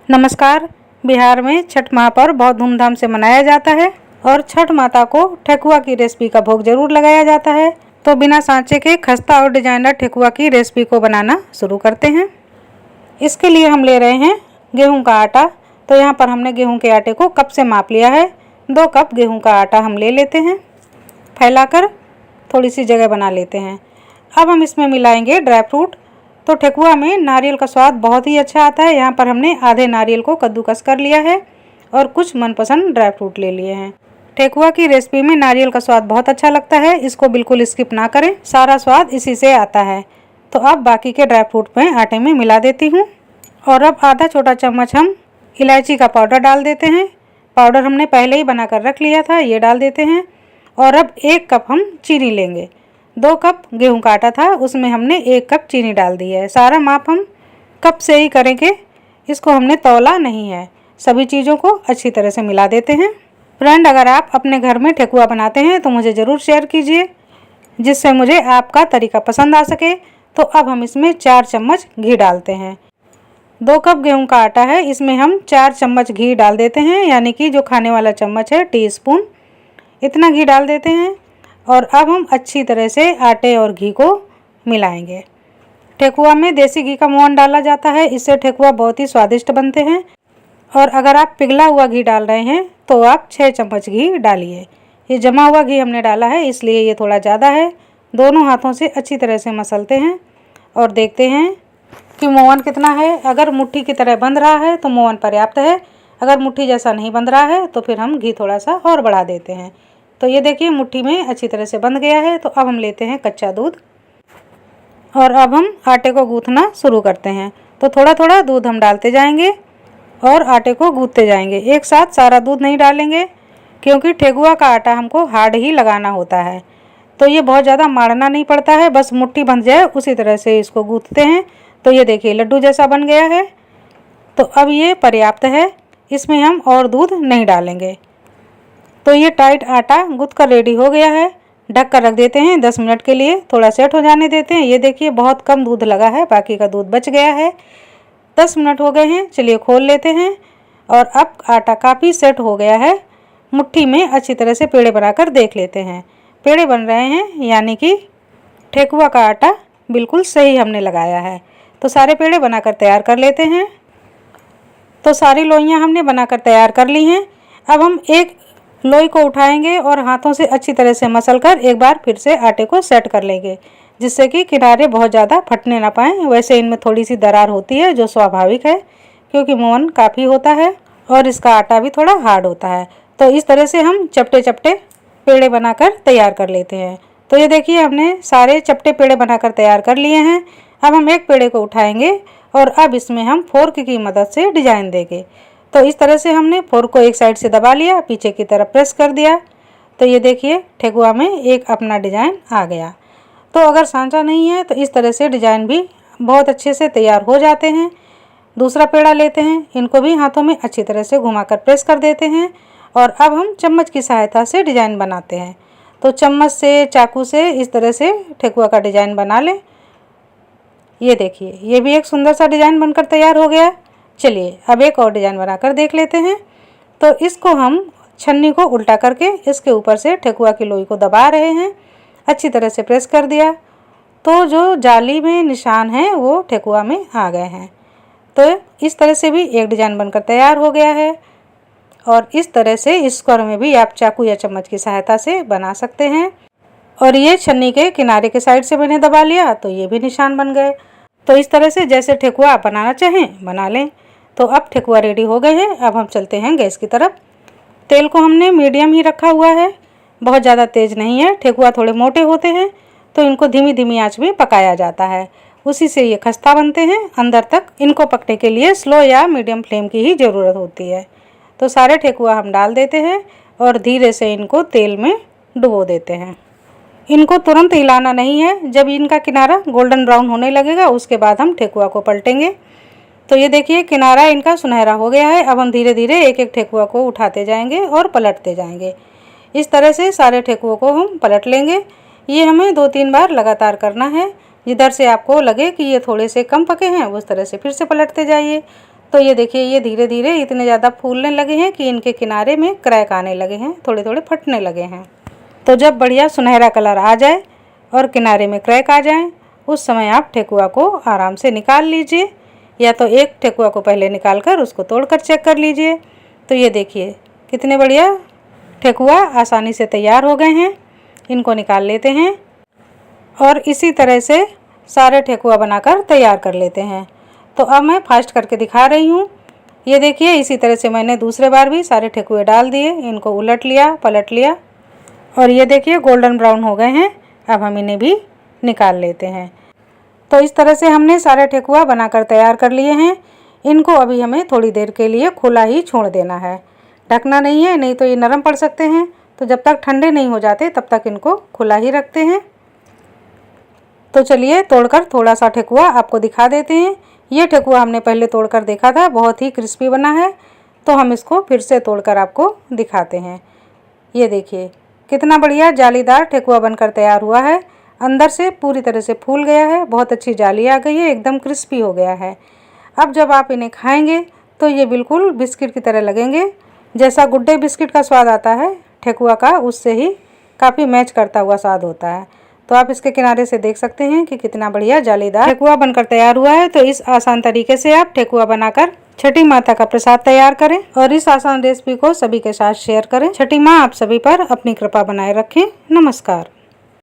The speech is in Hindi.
नमस्कार। बिहार में छठ महापर्व बहुत धूमधाम से मनाया जाता है और छठ माता को ठेकुआ की रेसिपी का भोग जरूर लगाया जाता है। तो बिना सांचे के खस्ता और डिजाइनर ठेकुआ की रेसिपी को बनाना शुरू करते हैं। इसके लिए हम ले रहे हैं गेहूं का आटा। तो यहाँ पर हमने गेहूं के आटे को कप से माप लिया है। 2 कप गेहूं का आटा हम ले लेते हैं, फैलाकर थोड़ी सी जगह बना लेते हैं। अब हम इसमें मिलाएंगे ड्राई फ्रूट। तो ठेकुआ में नारियल का स्वाद बहुत ही अच्छा आता है। यहाँ पर हमने आधे नारियल को कद्दूकस कर लिया है और कुछ मनपसंद ड्राई फ्रूट ले लिए हैं। ठेकुआ की रेसिपी में नारियल का स्वाद बहुत अच्छा लगता है, इसको बिल्कुल स्किप ना करें, सारा स्वाद इसी से आता है। तो अब बाकी के ड्राई फ्रूट में आटे में मिला देती हूँ और अब आधा छोटा चम्मच हम इलायची का पाउडर डाल देते हैं। पाउडर हमने पहले ही बना कर रख लिया था, ये डाल देते हैं। और अब 1 कप हम चीनी लेंगे। 2 कप गेहूं का आटा था, उसमें हमने 1 कप चीनी डाल दी है। सारा माप हम कप से ही करेंगे, इसको हमने तौला नहीं है। सभी चीज़ों को अच्छी तरह से मिला देते हैं। फ्रेंड, अगर आप अपने घर में ठेकुआ बनाते हैं तो मुझे ज़रूर शेयर कीजिए, जिससे मुझे आपका तरीका पसंद आ सके। तो अब हम इसमें 4 चम्मच घी डालते हैं। 2 कप गेहूं का आटा है, इसमें हम 4 चम्मच घी डाल देते हैं, यानी कि जो खाने वाला चम्मच है टीस्पून, इतना घी डाल देते हैं। और अब हम अच्छी तरह से आटे और घी को मिलाएंगे। ठेकुआ में देसी घी का मोहन डाला जाता है, इससे ठेकुआ बहुत ही स्वादिष्ट बनते हैं। और अगर आप पिघला हुआ घी डाल रहे हैं तो आप 6 चम्मच घी डालिए। ये जमा हुआ घी हमने डाला है, इसलिए ये थोड़ा ज़्यादा है। दोनों हाथों से अच्छी तरह से मसलते हैं और देखते हैं कि मोहन कितना है। अगर मुट्ठी की तरह बंध रहा है तो मोहन पर्याप्त है। अगर मुट्ठी जैसा नहीं बंध रहा है तो फिर हम घी थोड़ा सा और बढ़ा देते हैं। तो ये देखिए मुट्ठी में अच्छी तरह से बंध गया है। तो अब हम लेते हैं कच्चा दूध और अब हम आटे को गूँथना शुरू करते हैं। तो थोड़ा थोड़ा दूध हम डालते जाएंगे और आटे को गूँथते जाएंगे। एक साथ सारा दूध नहीं डालेंगे, क्योंकि ठेकुआ का आटा हमको हार्ड ही लगाना होता है। तो ये बहुत ज़्यादा मारना नहीं पड़ता है, बस मुट्ठी बंध जाए उसी तरह से इसको गूँथते हैं। तो ये देखिए लड्डू जैसा बन गया है। तो अब ये पर्याप्त है, इसमें हम और दूध नहीं डालेंगे। तो ये टाइट आटा गूँथ कर रेडी हो गया है। ढक कर रख देते हैं 10 मिनट के लिए, थोड़ा सेट हो जाने देते हैं। ये देखिए बहुत कम दूध लगा है, बाकी का दूध बच गया है। 10 मिनट हो गए हैं, चलिए खोल लेते हैं। और अब आटा काफ़ी सेट हो गया है। मुट्ठी में अच्छी तरह से पेड़े बनाकर देख लेते हैं। पेड़े बन रहे हैं, यानी कि ठेकुआ का आटा बिल्कुल सही हमने लगाया है। तो सारे पेड़े बनाकर तैयार कर लेते हैं। तो सारी लोइयाँ हमने बनाकर तैयार कर ली हैं। अब हम एक लोई को उठाएंगे और हाथों से अच्छी तरह से मसलकर एक बार फिर से आटे को सेट कर लेंगे, जिससे कि किनारे बहुत ज़्यादा फटने ना पाएँ। वैसे इनमें थोड़ी सी दरार होती है, जो स्वाभाविक है, क्योंकि मोहन काफ़ी होता है और इसका आटा भी थोड़ा हार्ड होता है। तो इस तरह से हम चपटे चपटे पेड़े बनाकर तैयार कर लेते हैं। तो ये देखिए हमने सारे चपटे पेड़े बनाकर तैयार कर लिए हैं। अब हम एक पेड़े को उठाएंगे और अब इसमें हम फोर्क की मदद से डिजाइन देंगे। तो इस तरह से हमने फोर्क को एक साइड से दबा लिया, पीछे की तरफ प्रेस कर दिया। तो ये देखिए ठेकुआ में एक अपना डिज़ाइन आ गया। तो अगर सांचा नहीं है तो इस तरह से डिज़ाइन भी बहुत अच्छे से तैयार हो जाते हैं। दूसरा पेड़ा लेते हैं, इनको भी हाथों में अच्छी तरह से घुमाकर प्रेस कर देते हैं और अब हम चम्मच की सहायता से डिज़ाइन बनाते हैं। तो चम्मच से, चाकू से इस तरह से ठेकुआ का डिज़ाइन बना लें। ये देखिए ये भी एक सुंदर सा डिज़ाइन बनकर तैयार हो गया। चलिए अब एक और डिज़ाइन बनाकर देख लेते हैं। तो इसको हम छन्नी को उल्टा करके इसके ऊपर से ठेकुआ की लोई को दबा रहे हैं। अच्छी तरह से प्रेस कर दिया तो जो जाली में निशान हैं वो ठेकुआ में आ गए हैं। तो इस तरह से भी एक डिज़ाइन बनकर तैयार हो गया है। और इस तरह से इस स्क्वायर में भी आप चाकू या चम्मच की सहायता से बना सकते हैं। और ये छन्नी के किनारे के साइड से मैंने दबा लिया तो ये भी निशान बन गए। तो इस तरह से जैसे ठेकुआ आप बनाना चाहें बना लें। तो अब ठेकुआ रेडी हो गए हैं। अब हम चलते हैं गैस की तरफ। तेल को हमने मीडियम ही रखा हुआ है, बहुत ज़्यादा तेज़ नहीं है। ठेकुआ थोड़े मोटे होते हैं तो इनको धीमी धीमी आंच में पकाया जाता है, उसी से ये खस्ता बनते हैं। अंदर तक इनको पकने के लिए स्लो या मीडियम फ्लेम की ही ज़रूरत होती है। तो सारे ठेकुआ हम डाल देते हैं और धीरे से इनको तेल में डुबो देते हैं। इनको तुरंत हिलाना नहीं है, जब इनका किनारा गोल्डन ब्राउन होने लगेगा उसके बाद हम ठेकुआ को पलटेंगे। तो ये देखिए किनारा इनका सुनहरा हो गया है। अब हम धीरे धीरे एक एक ठेकुआ को उठाते जाएंगे और पलटते जाएंगे। इस तरह से सारे ठेकुओं को हम पलट लेंगे। ये हमें 2-3 बार लगातार करना है। जिधर से आपको लगे कि ये थोड़े से कम पके हैं उस तरह से फिर से पलटते जाइए। तो ये देखिए, ये धीरे धीरे इतने ज़्यादा फूलने लगे हैं कि इनके किनारे में क्रैक आने लगे हैं, थोड़े थोड़े फटने लगे हैं। तो जब बढ़िया सुनहरा कलर आ जाए और किनारे में क्रैक आ जाए, उस समय आप ठेकुआ को आराम से निकाल लीजिए, या तो एक ठेकुआ को पहले निकाल कर उसको तोड़कर चेक कर लीजिए। तो ये देखिए कितने बढ़िया ठेकुआ आसानी से तैयार हो गए हैं। इनको निकाल लेते हैं और इसी तरह से सारे ठेकुआ बनाकर तैयार कर लेते हैं। तो अब मैं फास्ट करके दिखा रही हूँ। ये देखिए, इसी तरह से मैंने दूसरे बार भी सारे ठेकुए डाल दिए, इनको उलट लिया, पलट लिया और ये देखिए गोल्डन ब्राउन हो गए हैं। अब हम इन्हें भी निकाल लेते हैं। तो इस तरह से हमने सारे ठेकुआ बनाकर तैयार कर लिए हैं। इनको अभी हमें थोड़ी देर के लिए खुला ही छोड़ देना है, ढकना नहीं है, नहीं तो ये नरम पड़ सकते हैं। तो जब तक ठंडे नहीं हो जाते तब तक इनको खुला ही रखते हैं। तो चलिए तोड़कर थोड़ा सा ठेकुआ आपको दिखा देते हैं। ये ठेकुआ हमने पहले तोड़कर देखा था, बहुत ही क्रिस्पी बना है। तो हम इसको फिर से तोड़कर आपको दिखाते हैं। ये देखिए कितना बढ़िया जालीदार ठेकुआ बनकर तैयार हुआ है। अंदर से पूरी तरह से फूल गया है, बहुत अच्छी जाली आ गई है, एकदम क्रिस्पी हो गया है। अब जब आप इन्हें खाएंगे तो ये बिल्कुल बिस्किट की तरह लगेंगे। जैसा गुड डे बिस्किट का स्वाद आता है ठेकुआ का, उससे ही काफ़ी मैच करता हुआ स्वाद होता है। तो आप इसके किनारे से देख सकते हैं कि कितना बढ़िया जालीदार ठेकुआ बनकर तैयार हुआ है। तो इस आसान तरीके से आप ठेकुआ बनाकर छठी माता का प्रसाद तैयार करें और इस आसान रेसिपी को सभी के साथ शेयर करें। छठी माँ आप सभी पर अपनी कृपा बनाए रखें। नमस्कार।